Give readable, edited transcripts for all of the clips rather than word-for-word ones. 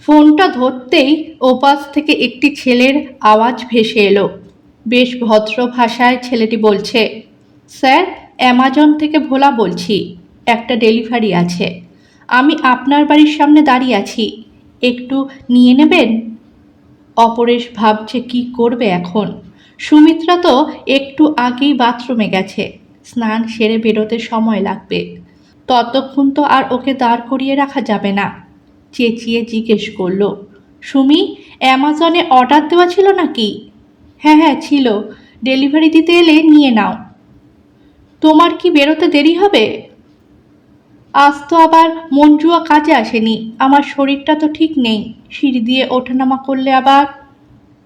ফোনটা ধরতেই ওপাশ থেকে একটি ছেলের আওয়াজ ভেসে এলো। বেশ ভদ্র ভাষায় ছেলেটি বলছে, স্যার, অ্যামাজন থেকে ভোলা বলছি, একটা ডেলিভারি আছে। আমি আপনার বাড়ির সামনে দাঁড়িয়ে আছি, একটু নিয়ে নেবেন? অপরেশ ভাবছে কি করবে এখন। সুমিত্রা তো একটু আগেই বাথরুমে গেছে, স্নান সেরে বেরোতে সময় লাগবে। ততক্ষণ তো আর ওকে দাঁড় করিয়ে রাখা যাবে না। চেঁচিয়ে জিজ্ঞেস করলো, সুমি, অ্যামাজনে অর্ডার দেওয়া ছিল নাকি? হ্যাঁ হ্যাঁ ছিল, ডেলিভারি দিতে এলে নিয়ে নাও। তোমার কি বেরোতে দেরি হবে? আজ তো আবার মঞ্জুয়া কাজে আসেনি, আমার শরীরটা তো ঠিক নেই, সিঁড়ি দিয়ে ওঠানামা করলে আবার।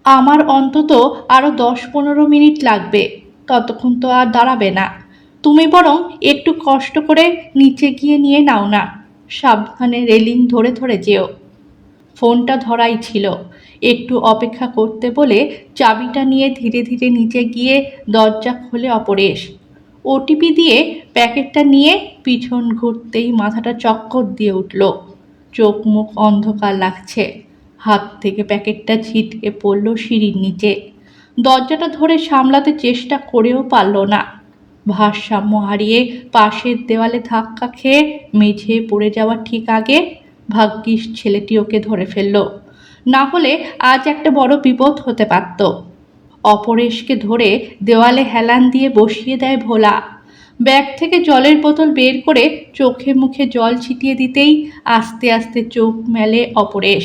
আমার অন্তত আরও 10-15 মিনিট লাগবে, ততক্ষণ তো আর দাঁড়াবে না। তুমি বরং একটু কষ্ট করে নিচে গিয়ে নিয়ে নাও না, সাবধানে রেলিং ধরে ধরে যেও। ফোনটা ধরাই ছিল, একটু অপেক্ষা করতে বলে চাবিটা নিয়ে ধীরে ধীরে নিচে গিয়ে দরজা খোলে অপরেশ। ওটিপি দিয়ে প্যাকেটটা নিয়ে পিছন ঘুরতেই মাথাটা চক্কর দিয়ে উঠল। চোখ মুখ অন্ধকার লাগছে। হাত থেকে প্যাকেটটা ছিটকে পড়ল সিঁড়ির নিচে। দরজাটা ধরে সামলাতে চেষ্টা করেও পারল না। ভারসাম্য হারিয়ে পাশের দেওয়ালে ধাক্কা খেয়ে মেঝে পড়ে যাওয়ার ঠিক আগে ভাগ্যিস ছেলেটি ওকে ধরে ফেলল, না হলে আজ একটা বড় বিপদ হতে পারত। অপরেশকে ধরে দেওয়ালে হেলান দিয়ে বসিয়ে দেয় ভোলা। ব্যাগ থেকে জলের বোতল বের করে চোখে মুখে জল ছিটিয়ে দিতেই আস্তে আস্তে চোখ মেলে অপরেশ।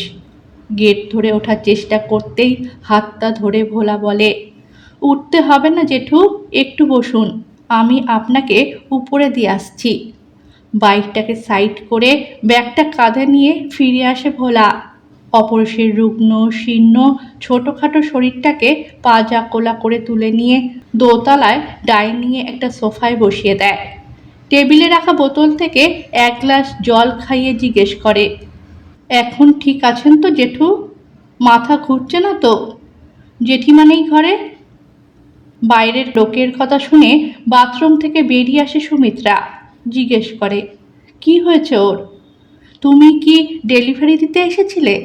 গেট ধরে ওঠার চেষ্টা করতেই হাতটা ধরে ভোলা বলে, উঠতে হবে না জেঠু, একটু বসুন, আমি আপনাকে উপরে দিয়ে আসছি। বাইকটাকে সাইড করে ব্যাগটা কাঁধে নিয়ে ফিরে আসে ভোলা। অপরেশের রুগ্ন শীর্ণ ছোটোখাটো শরীরটাকে পাজা কোলা করে তুলে নিয়ে দোতলায় ডাইনিংয়ে একটা সোফায় বসিয়ে দেয়। টেবিলে রাখা বোতল থেকে এক গ্লাস জল খাইয়ে জিজ্ঞেস করে, এখন ঠিক আছেন তো জেঠু? মাথা ঘুরছে না তো? জেঠিমা নেই ঘরে? বাইরের লোকের কথা শুনে বাথরুম থেকে বেরিয়ে আসে সুমিত্রা। জিজ্ঞেস করে, কি হয়েছে ওর? তুমি কি ডেলিভারি দিতে এসেছিলে?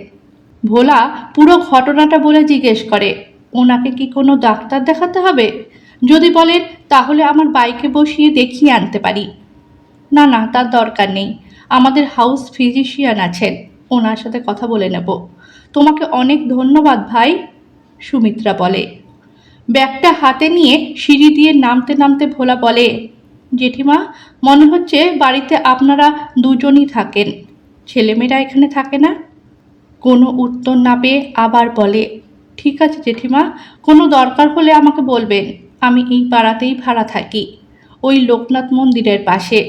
ভোলা পুরো ঘটনাটা বলে জিজ্ঞেস করে, ওনাকে কি কোনো ডাক্তার দেখাতে হবে? যদি বলেন তাহলে আমার বাইকে বসিয়ে দেখিয়ে আনতে পারি। না না, তার দরকার নেই, আমাদের হাউস ফিজিশিয়ান আছেন, ওনার সাথে কথা বলে নেব। তোমাকে অনেক ধন্যবাদ ভাই, সুমিত্রা বলে। ব্যাগটা হাতে নিয়ে সিঁড়ি দিয়ে নামতে নামতে ভোলা বলে, জেঠিমা, মনে হচ্ছে বাড়িতে আপনারা দুজনই থাকেন, ছেলেমেয়েরা এখানে থাকে না? কোনো উত্তর না পেয়ে আবার বলে, ঠিক আছে জেঠিমা, কোনো দরকার হলে আমাকে বলবেন, আমি এই পাড়াতেই ভাড়া থাকি, ওই লোকনাথ মন্দিরের পাশে,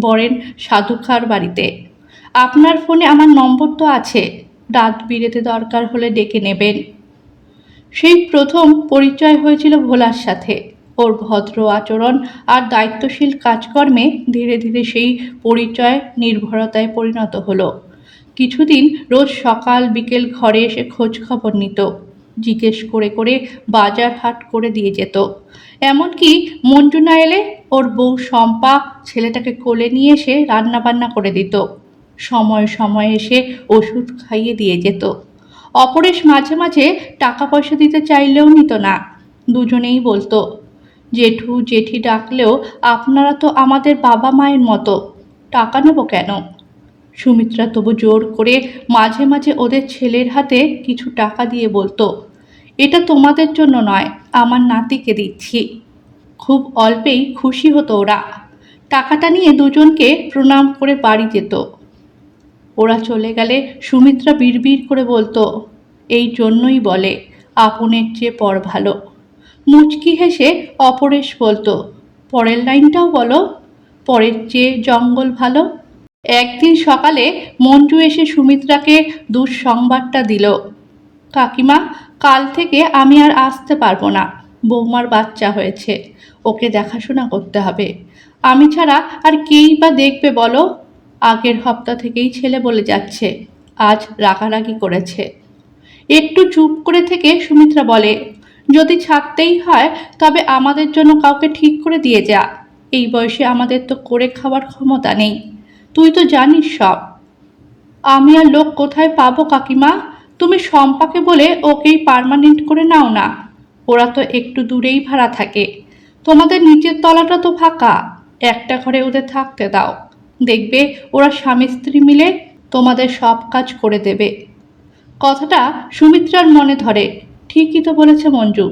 বরেন সাধুখার বাড়িতে। আপনার ফোনে আমার নম্বর তো আছে, রাত বিরেতে দরকার হলে ডেকে নেবেন। সেই প্রথম পরিচয় হয়েছিল ভোলার সাথে। ওর ভদ্র আচরণ আর দায়িত্বশীল কাজকর্মে ধীরে ধীরে সেই পরিচয় নির্ভরতায় পরিণত হলো। কিছুদিন রোজ সকাল বিকেল ঘরে এসে খোঁজ খবর নিত, জিজ্ঞেস করে করে বাজার হাট করে দিয়ে যেত। এমনকি মঞ্জু না এলে ওর বউ শম্পা ছেলেটাকে কোলে নিয়ে এসে রান্না বান্না করে দিত, সময় সময় এসে ওষুধ খাইয়ে দিয়ে যেত। অপরেশ মাঝে মাঝে টাকা পয়সা দিতে চাইলেও নিত না। দুজনেই বলতো, জেঠু জেঠি ডাকলেও আপনারা তো আমাদের বাবা মায়ের মতো, টাকা নেব কেন? সুমিত্রা তবু জোর করে মাঝে মাঝে ওদের ছেলের হাতে কিছু টাকা দিয়ে বলতো, এটা তোমাদের জন্য নয়, আমার নাতিকে দিচ্ছি। খুব অল্পেই খুশি হতো ওরা। টাকাটা নিয়ে দুজনকে প্রণাম করে বাড়ি যেত। ওরা চলে গেলে সুমিত্রা বিড়বিড় করে বলতো, এই জন্যই বলে আপনের চেয়ে পর ভালো। মুচকি হেসে অপরেশ বলতো, পরের লাইনটাও বলো, পরের চেয়ে জঙ্গল ভালো। একদিন সকালে মঞ্জু এসে সুমিত্রাকে দুঃসংবাদটা দিল, কাকিমা, কাল থেকে আমি আর আসতে পারবো না, বৌমার বাচ্চা হয়েছে, ওকে দেখাশোনা করতে হবে, আমি ছাড়া আর কেই বা দেখবে বলো? আগের হপ্তা থেকেই ছেলে বলে যাচ্ছে, আজ রাগারাগি করেছে। একটু চুপ করে থেকে সুমিত্রা বলে, যদি ছাড়তেই হয় তবে আমাদের জন্য কাউকে ঠিক করে দিয়ে যা, এই বয়সে আমাদের তো করে খাওয়ার ক্ষমতা নেই, তুই তো জানিস সব। আমি আর লোক কোথায় পাবো কাকিমা? তুমি শম্পাকে বলে ওকেই পার্মানেন্ট করে নাও না। ওরা তো একটু দূরেই ভাড়া থাকে। তোমাদের নিচের তলাটা তো ফাঁকা, একটা ঘরে ওদের থাকতে দাও। দেখবে ওরা স্বামী স্ত্রী মিলে তোমাদের সব কাজ করে দেবে। কথাটা সুমিত্রার মনে ধরে। ঠিকই তো বলেছে মঞ্জু।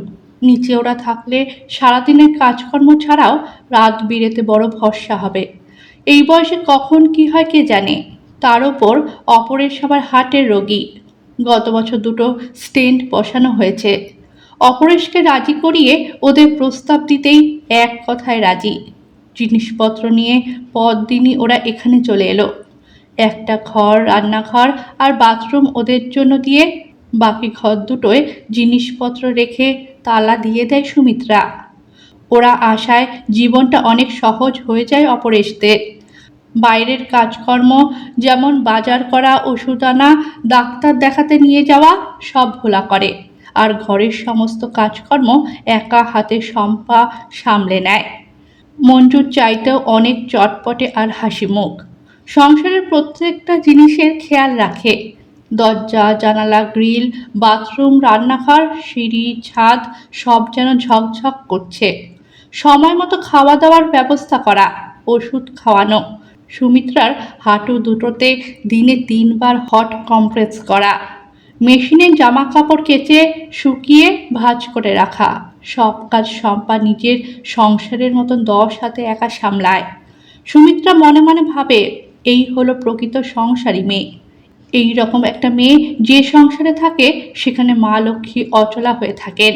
নিচে ওরা থাকলে সারাদিনের কাজকর্ম ছাড়াও রাত বিরেতে বড় ভরসা হবে। এই বয়সে কখন কি হয় কে জানে। তার ওপর অপরের সবার হার্টের রোগী। গত বছর দুটো স্টেন্ট বসানো হয়েছে। অপরেশকে রাজি করিয়ে ওদের প্রস্তাব দিতেই এক কথায় রাজি। জিনিসপত্র নিয়ে পরদিনই ওরা এখানে চলে এলো। একটা ঘর, রান্নাঘর আর বাথরুম ওদের জন্য দিয়ে বাকি ঘর দুটোয় জিনিসপত্র রেখে তালা দিয়ে দেয় সুমিত্রা। ওরা আশায় জীবনটা অনেক সহজ হয়ে যায় অপরেশদের। বাইরের কাজকর্ম যেমন বাজার করা, ওষুধ আনা, ডাক্তার দেখাতে নিয়ে যাওয়া সব ভোলা করে। আর ঘরের সমস্ত কাজকর্ম একা হাতে শম্পা সামলে নেয়। মঞ্জুর চাইতেও অনেক চটপটে আর হাসিমুখ। সংসারের প্রত্যেকটা জিনিসের খেয়াল রাখে। দরজা, জানালা, গ্রিল, বাথরুম, রান্নাঘর, সিঁড়ি, ছাদ সব যেন ঝকঝক করছে। সময় মতো খাওয়া দাওয়ার ব্যবস্থা করা, ওষুধ খাওয়ানো, সুমিত্রার হাঁটু দুটোতে দিনে 3 বার হট কমপ্রেস করা, মেশিনের জামা কাপড় কেচে শুকিয়ে ভাঁজ করে রাখা, সব কাজ শম্পা নিজের সংসারের মতন 10 হাতে একা সামলায়। সুমিত্রা মনে মনে ভাবে, এই হলো প্রকৃত সংসারী মেয়ে। এই রকম একটা মেয়ে যে সংসারে থাকে সেখানে মা লক্ষ্মী অচলা হয়ে থাকেন।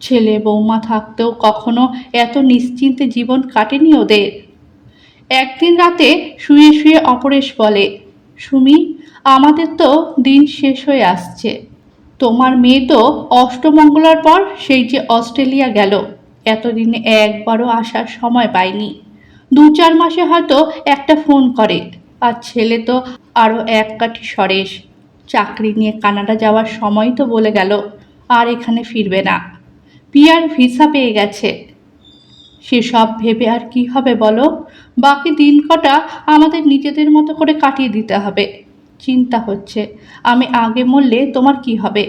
ছেলে বৌমা থাকতেও কখনো এত নিশ্চিন্তে জীবন কাটেনি ওদের। একদিন রাতে শুয়ে শুয়ে অপরেশ বলে, সুমি, আমাদের তো দিন শেষ হয়ে আসছে। তোমার মেয়ে তো অষ্টমঙ্গলার পর সেই যে অস্ট্রেলিয়া গেল, এতদিনে একবারও আসার সময় পায়নি। 2-4 মাসে হয়তো একটা ফোন করে। আর ছেলে তো আরও এক কাঠি সরেস। চাকরি নিয়ে কানাডা যাওয়ার সময় তো বলে গেল আর এখানে ফিরবে না। পিআর ভিসা পেয়ে গেছে। সেসব ভেবে আর কি হবে বলো? বাকি দিন কটা আমাদের নিজেদের মতো করে কাটিয়ে দিতে হবে। চিন্তা হচ্ছে, আমি আগে মরলে তোমার কি হবে?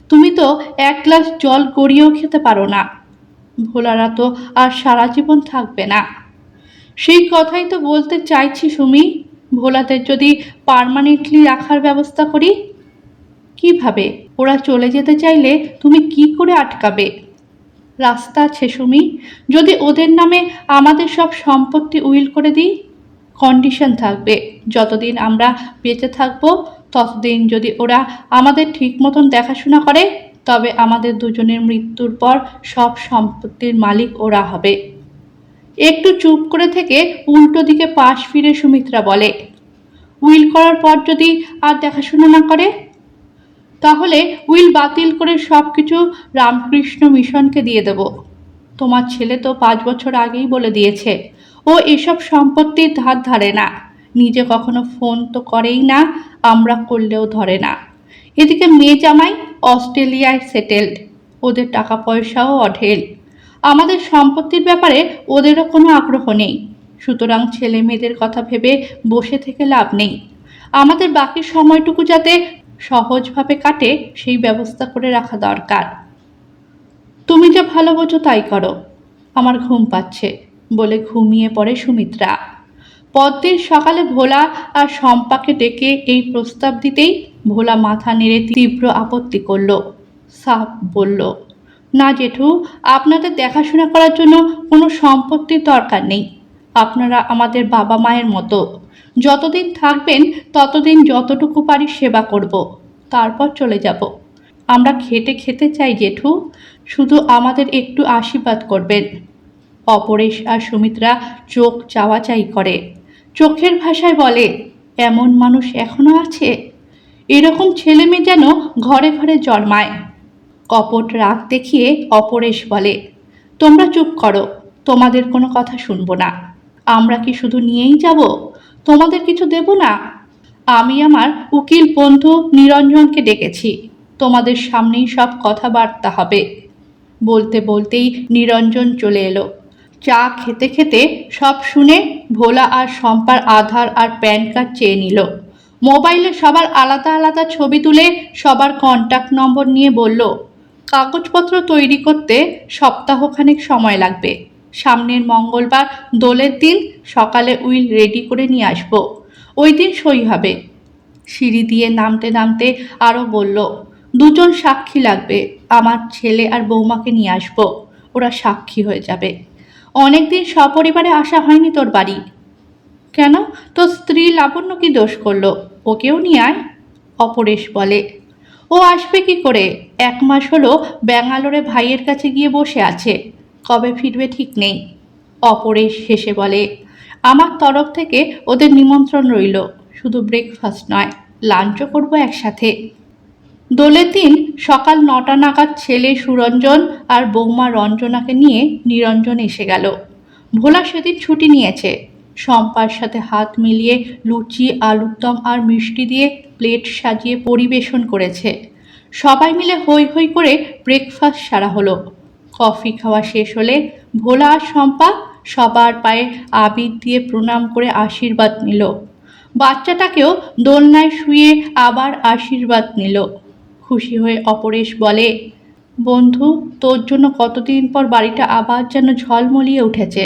তুমি তো 1 গ্লাস জল গড়িয়েও খেতে পারো না। ভোলারা তো আর সারা জীবন থাকবে না। সেই কথাই তো বলতে চাইছি সুমি। ভোলাদের যদি পার্মানেন্টলি রাখার ব্যবস্থা করি। কিভাবে? ওরা চলে যেতে চাইলে তুমি কি করে আটকাবে? রাস্তা আছে সুমি। যদি ওদের নামে আমাদের সব সম্পত্তি উইল করে দিই, কন্ডিশন থাকবে, যতদিন আমরা বেঁচে থাকবো ততদিন যদি ওরা আমাদের ঠিক মতন দেখাশোনা করে, তবে আমাদের দুজনের মৃত্যুর পর সব সম্পত্তির মালিক ওরা হবে। একটু চুপ করে থেকে উল্টো দিকে পাশ ফিরে সুমিত্রা বলে, উইল করার পর যদি আর দেখাশোনা না করে? তাহলে উইল বাতিল করে সব কিছু রামকৃষ্ণ মিশনকে দিয়ে দেব। তোমার ছেলে তো 5 বছর আগেই বলে দিয়েছে ও এসব সম্পত্তির ধার ধারে না। নিজে কখনো ফোন তো করেই না, আমরা করলেও ধরে না। এদিকে মেয়ে জামাই অস্ট্রেলিয়ায় সেটেলড, ওদের টাকা পয়সাও অঢেল। আমাদের সম্পত্তির ব্যাপারে ওদেরও কোনো আগ্রহ নেই। সুতরাং ছেলে মেয়েদের কথা ভেবে বসে থেকে লাভ নেই। আমাদের বাকি সময়টুকু যাতে সহজভাবে কাটে সেই ব্যবস্থা করে রাখা দরকার। তুমি যা ভালো বোঝো তাই করো, আমার ঘুম পাচ্ছে বলে ঘুমিয়ে পড়ে সুমিত্রা। পরদিন সকালে ভোলা আর শম্পাকে ডেকে এই প্রস্তাব দিতেই ভোলা মাথা নেড়ে তীব্র আপত্তি করল। সাফ বলল, না জেঠু, আপনাদের দেখাশোনা করার জন্য কোনো সম্পত্তির দরকার নেই। আপনারা আমাদের বাবা মায়ের মতো। যতদিন থাকবেন ততদিন যতটুকু পারি সেবা করব, তারপর চলে যাব। আমরা খেটে খেতে চাই জেঠু, শুধু আমাদের একটু আশীর্বাদ করবেন। অপরেশ আর সুমিত্রা চোখ চাওয়াচাই করে। চোখের ভাষায় বলে, এমন মানুষ এখনো আছে? এরকম ছেলে মেয়ে যেন ঘরে ঘরে জন্মায়। কপট রাগ দেখিয়ে অপরেশ বলে, তোমরা চুপ করো, তোমাদের কোনো কথা শুনবো না। আমরা কি শুধু নিয়েই যাব? তোমাদের কিছু দেব না? আমি আমার উকিল বন্ধু নিরঞ্জনকে ডেকেছি, তোমাদের সামনেই সব কথাবার্তা হবে। বলতে বলতেই নিরঞ্জন চলে এলো। চা খেতে খেতে সব শুনে ভোলা আর শম্পার আধার আর প্যান কার্ড চেয়ে নিল। মোবাইলে সবার আলাদা আলাদা ছবি তুলে সবার কন্ট্যাক্ট নম্বর নিয়ে বলল, কাগজপত্র তৈরি করতে সপ্তাহখানেক সময় লাগবে। সামনের মঙ্গলবার দোলের দিন সকালে উইল রেডি করে নিয়ে আসবো। ওই দিন সই হবে। সিঁড়ি দিয়ে নামতে নামতে আরও বলল, দুজন সাক্ষী লাগবে। আমার ছেলে আর বৌমাকে নিয়ে আসবো, ওরা সাক্ষী হয়ে যাবে। অনেকদিন সপরিবারে আসা হয়নি তোর বাড়ি। কেন, তোর স্ত্রী লাবণ্য কি দোষ করলো? ওকেও নিয়ে আয়, অপরেশ বলে। ও আসবে কি করে? 1 মাস হলো ব্যাঙ্গালোরে ভাইয়ের কাছে গিয়ে বসে আছে, কবে ফিরবে ঠিক নেই। অপরেশ হেসে বলে, আমার তরফ থেকে ওদের নিমন্ত্রণ রইল। শুধু ব্রেকফাস্ট নয়, লাঞ্চও করবো একসাথে। দোলের দিন সকাল 9টা নাগাদ ছেলে সুরঞ্জন আর বৌমা রঞ্জনাকে নিয়ে নিরঞ্জন এসে গেল। ভোলা সেদিন ছুটি নিয়েছে। শম্পার সাথে হাত মিলিয়ে লুচি, আলুর দম আর মিষ্টি দিয়ে প্লেট সাজিয়ে পরিবেশন করেছে। সবাই মিলে হৈ হৈ করে ব্রেকফাস্ট সারা হলো। কফি খাওয়া শেষ হলে ভোলা আর শম্পা সবার পায়ে আবির দিয়ে প্রণাম করে আশীর্বাদ নিল। বাচ্চাটাকেও দোলনায় শুয়ে আবার আশীর্বাদ নিল। খুশি হয়ে অপরেশ বলে, বন্ধু, তোর জন্য কতদিন পর বাড়িটা আবার যেন ঝলমলিয়ে উঠেছে।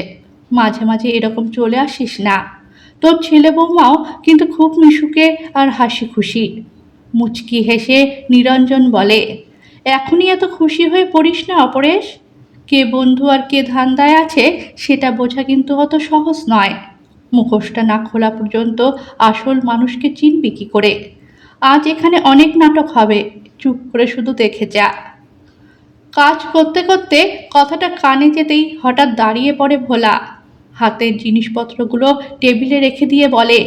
মাঝে মাঝে এরকম চলে আসিস না। তোর ছেলে বৌমাও কিন্তু খুব মিশুকে আর হাসি খুশি। মুচকি হেসে নিরঞ্জন বলে, এখনই এত খুশি হয়ে পড়িস না অপরেশ। কে বন্ধু আর কে ধান্দায় আছে সেটা বোঝা কিন্তু অত সহজ নয়। মুখোশটা না খোলা পর্যন্ত আসল মানুষকে চিনবি কি করে? আজ এখানে অনেক নাটক হবে, চুপ করে শুধু দেখে যা। কাজ করতে করতে কথাটা কানে যেতেই হঠাৎ দাঁড়িয়ে পড়ে ভোলা। হাতের জিনিসপত্রগুলো টেবিলে রেখে দিয়ে বলে,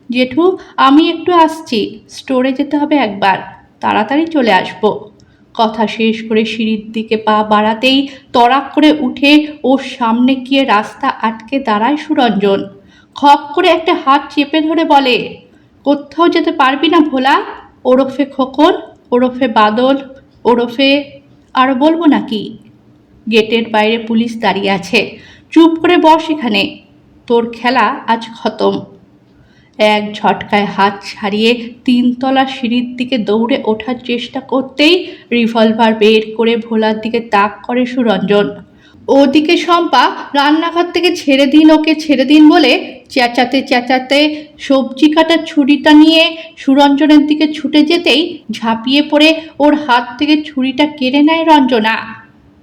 জেঠু, আমি একটু আসছি, স্টোরে যেতে হবে একবার, তাড়াতাড়ি চলে আসবো। কথা শেষ করে সিঁড়ির দিকে পা বাড়াতেই তড়াক করে উঠে ওর সামনে গিয়ে রাস্তা আটকে দাঁড়ায় সুরঞ্জন। খপ করে একটা হাত চেপে ধরে বলে, কোথাও যেতে পারবি না ভোলা, ওরফে খোকন, ওরফে বাদল, ওরফে আরও বলবো নাকি? গেটের বাইরে পুলিশ দাঁড়িয়ে আছে, চুপ করে বস এখানে, তোর খেলা আজ খতম। এক ঝটকায় হাত ছাড়িয়ে 3তলা সিঁড়ির দিকে দৌড়ে ওঠার চেষ্টা করতেই রিভলভার বের করে ভোলার দিকে তাক করে সুরঞ্জন। ওদিকে শম্পা রান্নাঘর থেকে ছেড়ে দিন, ওকে ছেড়ে দিন বলে চেঁচাতে চেঁচাতে সবজি কাটার ছুরিটা নিয়ে সুরঞ্জনের দিকে ছুটে যেতেই ঝাঁপিয়ে পড়ে ওর হাত থেকে ছুরিটা কেড়ে নেয় রঞ্জনা।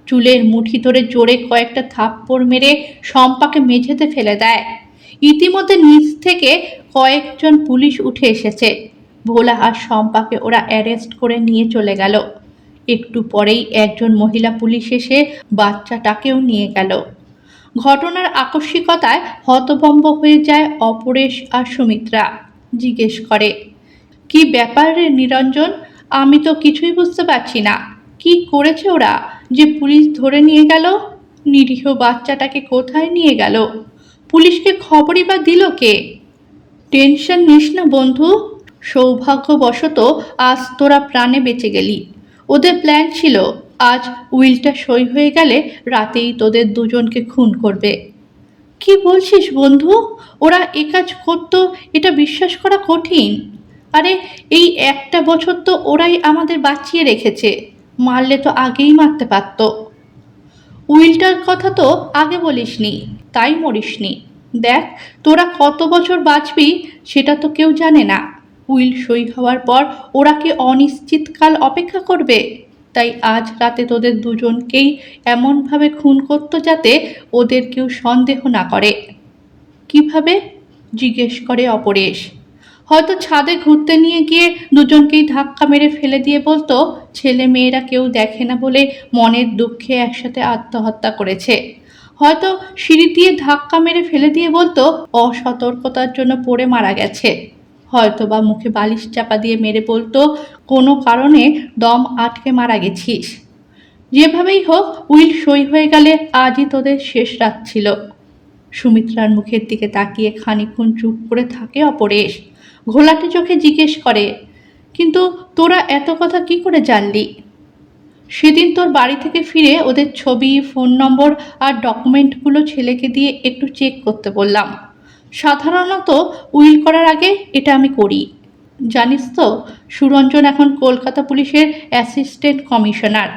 চুলের মুঠি ধরে জোরে কয়েকটা থাপ্পড় মেরে শম্পাকে মেঝেতে ফেলে দেয়। ইতিমধ্যে নিচ থেকে কয়েকজন পুলিশ উঠে এসেছে। ভোলা আর শম্পাকে ওরা অ্যারেস্ট করে নিয়ে চলে গেল। একটু পরেই একজন মহিলা পুলিশ এসে বাচ্চাটাকেও নিয়ে গেল। ঘটনার আকস্মিকতায় হতভম্ব হয়ে যায় অপরেশ আর সুমিত্রা। জিজ্ঞেস করে, কি ব্যাপার রে নিরঞ্জন? আমি তো কিছুই বুঝতে পারছি না। কি করেছে ওরা যে পুলিশ ধরে নিয়ে গেল? নিরীহ বাচ্চাটাকে কোথায় নিয়ে গেল? পুলিশকে খবরই বা দিল কে? টেনশন নিস না বন্ধু, সৌভাগ্যবশত আজ তোরা প্রাণে বেঁচে গেলি। ওদের প্ল্যান ছিল আজ উইলটা সই হয়ে গেলে রাতেই তোদের দুজনকে খুন করবে। কি বলছিস বন্ধু? ওরা এ কাজ করতো এটা বিশ্বাস করা কঠিন। আরে, এই একটা বছর তো ওরাই আমাদের বাঁচিয়ে রেখেছে, মারলে তো আগেই মারতে পারত। উইলটার কথা তো আগে বলিসনি, তাই মরিসনি। দেখ, তোরা কত বছর বাঁচবি সেটা তো কেউ জানে না। উইল সই হওয়ার পর ওরা কি অনিশ্চিতকাল অপেক্ষা করবে? তাই আজ রাতে তোদের দুজনকেই এমনভাবে খুন করতো যাতে ওদের কেউ সন্দেহ না করে। কিভাবে? জিজ্ঞেস করে অপরেশ। হয়তো ছাদে ঘুরতে নিয়ে গিয়ে দুজনকেই ধাক্কা মেরে ফেলে দিয়ে বলতো ছেলে মেয়েরা কেউ দেখে না বলে মনের দুঃখে একসাথে আত্মহত্যা করেছে। হয়তো সিঁড়ি দিয়ে ধাক্কা মেরে ফেলে দিয়ে বলতো অসতর্কতার জন্য পড়ে মারা গেছে। হয়তো বা মুখে বালিশ চাপা দিয়ে মেরে বলতো কোনো কারণে দম আটকে মারা গেছিস। যেভাবেই হোক উইল সই হয়ে গেলে আজই তোদের শেষ রাত ছিল। সুমিত্রার মুখের দিকে তাকিয়ে খানিকক্ষণ চুপ করে থাকে অপরেশ। ঘোলাটে চোখে জিজ্ঞেস করে, কিন্তু তোরা এত কথা কি করে জানলি? সেদিন তোর বাড়ি থেকে ফিরে ওদের ছবি, ফোন নম্বর আর ডকুমেন্টগুলো ছেলেকে দিয়ে একটু চেক করতে বললাম। সাধারণত উইল করার আগে এটা আমি করি। জানিস তো, সুরঞ্জন এখন কলকাতা পুলিশের অ্যাসিস্ট্যান্ট কমিশনার,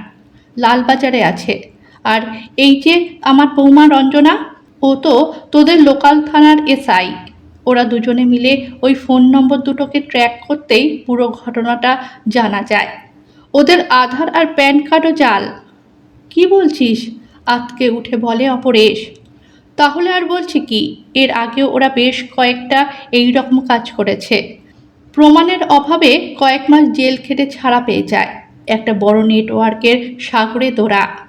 লালবাজারে আছে। আর এই যে আমার বৌমা রঞ্জনা, ও তো তোদের লোকাল থানার এসআই। ওরা দুজনে মিলে ওই ফোন নম্বর দুটোকে ট্র্যাক করতেই পুরো ঘটনাটা জানা যায়। ওদের আধার আর প্যান কার্ডও জাল। কি বলছিস? আতকে উঠে বলে অপরেশ। তাহলে আর বলছি কি, এর আগেও ওরা বেশ কয়েকটা এই রকম কাজ করেছে। প্রমাণের অভাবে কয়েক মাস জেল খেটে ছাড়া পেয়ে যায়। একটা বড় নেটওয়ার্কের সাগরে তোরা।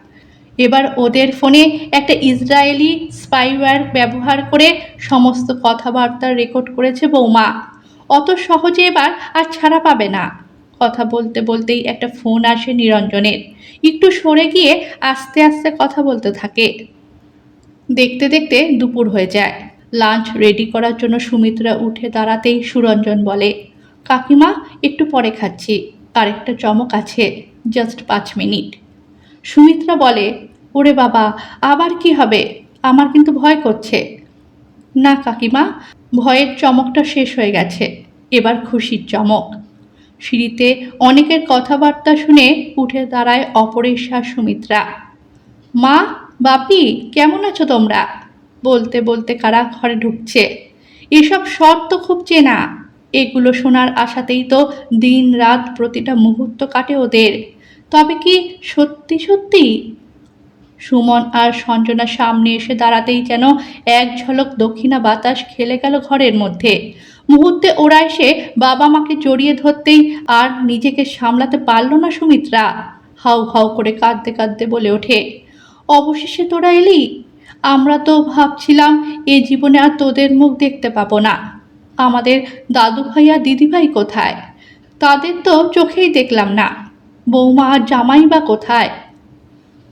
এবার ওদের ফোনে একটা ইসরায়েলি স্পাইওয়্যার ব্যবহার করে সমস্ত কথাবার্তা রেকর্ড করেছে বৌমা। অত সহজে এবার আর ছাড়া পাবে না। কথা বলতে বলতেই একটা ফোন আসে নিরঞ্জনের। একটু সরে গিয়ে আস্তে আস্তে কথা বলতে থাকে। দেখতে দেখতে দুপুর হয়ে যায়। লাঞ্চ রেডি করার জন্য সুমিত্রা উঠে দাঁড়াতেই সুরঞ্জন বলে, কাকিমা একটু পরে খাচ্ছি, আরেকটা চমক আছে, জাস্ট 5 মিনিট। সুমিত্রা বলে, ওরে বাবা, আবার কি হবে? আমার কিন্তু ভয় করছে। না কাকিমা, ভয়ের চমকটা শেষ হয়ে গেছে, এবার খুশির চমক। সিঁড়িতে অনেকের কথাবার্তা শুনে উঠে দাঁড়ায় অপরেশ আর সুমিত্রা। মা, বাপি, কেমন আছো তোমরা? বলতে বলতে কারা ঘরে ঢুকছে। এসব শর্ত তো খুব চেনা। এগুলো শোনার আশাতেই তো দিন রাত প্রতিটা মুহূর্ত কাটে ওদের। তবে কি সত্যি সত্যি? সুমন আর সঞ্জনা সামনে এসে দাঁড়াতেই যেন এক ঝলক দক্ষিণা বাতাস খেলে গেল ঘরের মধ্যে। মুহূর্তে ওরা এসে বাবা মাকে জড়িয়ে ধরতেই আর নিজেকে সামলাতে পারল না সুমিত্রা। হাউ হাউ করে কাঁদতে কাঁদতে বলে ওঠে, অবশেষে তোরা এলি। আমরা তো ভাবছিলাম এ জীবনে আর তোদের মুখ দেখতে পাবো না। আমাদের দাদু ভাই আর দিদিভাই কোথায়? তাদের তো চোখেই দেখলাম না। বৌমা আর জামাই বা কোথায়?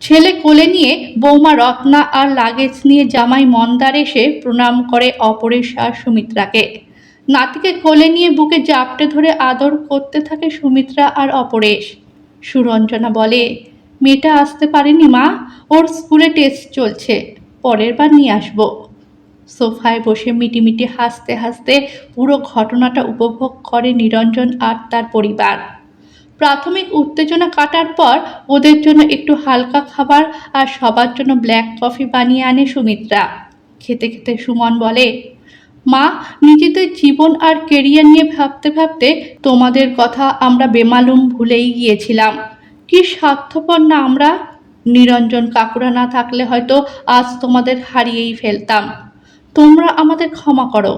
ছেলে কোলে নিয়ে বৌমা রত্না আর লাগেজ নিয়ে জামাই মন্দার এসে প্রণাম করে অপরেশ আর সুমিত্রাকে। নাতিকে কোলে নিয়ে বুকে জাপটে ধরে আদর করতে থাকে সুমিত্রা আর অপরেশ। সুরঞ্জনা বলে, মেয়েটা আসতে পারেনি মা, ওর স্কুলে টেস্ট চলছে, পরের বার নিয়ে আসবো। সোফায় বসে মিটিমিটি হাসতে হাসতে পুরো ঘটনাটা উপভোগ করে নিরঞ্জন আর তার পরিবার। প্রাথমিক উত্তেজনা কাটার পর ওদের জন্য একটু হালকা খাবার আর সবার জন্য ব্ল্যাক কফি বানিয়ে আনে সুমিত্রা। খেতে খেতে সুমন বলে, মা, নিজেদের জীবন আর কেরিয়ার নিয়ে ভাবতে ভাবতে তোমাদের কথা আমরা বেমালুম ভুলেই গিয়েছিলাম। কি স্বার্থপর না আমরা! নিরঞ্জন কাকুরা না থাকলে হয়তো আজ তোমাদের হারিয়েই ফেলতাম। তোমরা আমাদের ক্ষমা করো।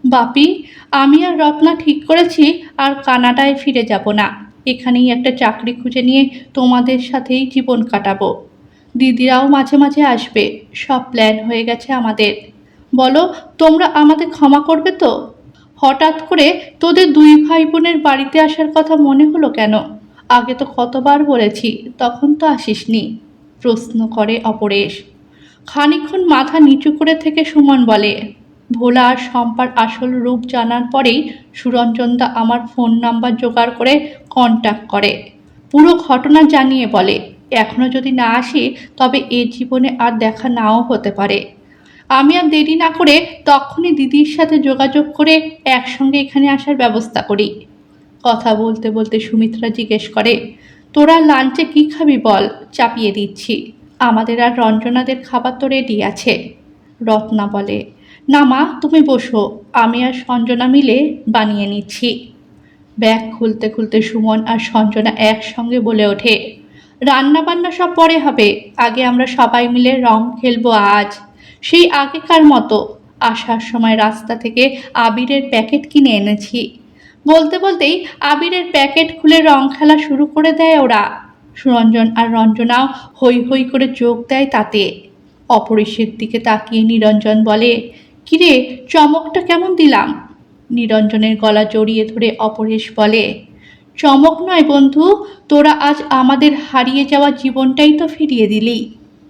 বাপি, আমি আর রত্না ঠিক করেছি আর কানাডায় ফিরে যাব না। এখানেই একটা চাকরি খুঁজে নিয়ে তোমাদের সাথেই জীবন কাটাবো। দিদিরাও মাঝে মাঝে আসবে, সব প্ল্যান হয়ে গেছে আমাদের। বলো, তোমরা আমাদের ক্ষমা করবে তো? হঠাৎ করে তোদের দুই ভাই বোনের বাড়িতে আসার কথা মনে হলো কেন? আগে তো কতবার বলেছি, তখন তো আসিসনি। প্রশ্ন করে অপরেশ। খানিকক্ষণ মাথা নিচু করে থেকে সুমন বলে, ভোলা আর শম্পার আসল রূপ জানার পরেই সুরঞ্জনদা আমার ফোন নাম্বার জোগাড় করে কন্ট্যাক্ট করে। পুরো ঘটনা জানিয়ে বলে, এখনও যদি না আসি তবে এ জীবনে আর দেখা নাও হতে পারে। আমি আর দেরি না করে তখনই দিদির সাথে যোগাযোগ করে একসঙ্গে এখানে আসার ব্যবস্থা করি। কথা বলতে বলতে সুমিত্রা জিজ্ঞেস করে, তোরা লাঞ্চে কি খাবি বল, চাপিয়ে দিচ্ছি। আমাদের আর রঞ্জনাদের খাবার তো রেডি আছে। রত্না বলে, না মা, তুমি বসো, আমি আর সঞ্জনা মিলে বানিয়ে নিচ্ছি। ব্যাগ খুলতে খুলতে সুমন আর সঞ্জনা একসঙ্গে বলে ওঠে, রান্না বান্না সব পরে হবে, আগে আমরা সবাই মিলে রং খেলবো আজ, সেই আগেকার মতো। আসার সময় রাস্তা থেকে আবিরের প্যাকেট কিনে এনেছি। বলতে বলতেই আবিরের প্যাকেট খুলে রং খেলা শুরু করে দেয় ওরা। সুরঞ্জন আর রঞ্জনাও হৈ হৈ করে যোগ দেয় তাতে। অপরেশের দিকে তাকিয়ে নিরঞ্জন বলে, কিরে, চমকটা কেমন দিলাম? নিরঞ্জনের গলা জড়িয়ে ধরে অপরেশ বলে, চমক নয় বন্ধু, তোরা আজ আমাদের হারিয়ে যাওয়া জীবনটাই তো ফিরিয়ে দিলি।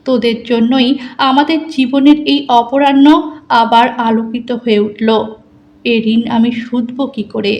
তোদের জন্যই আমাদের জীবনের এই অপরাহ্ন আবার আলোকিত হয়ে উঠল। এ ঋণ আমি শুধবো কি করে?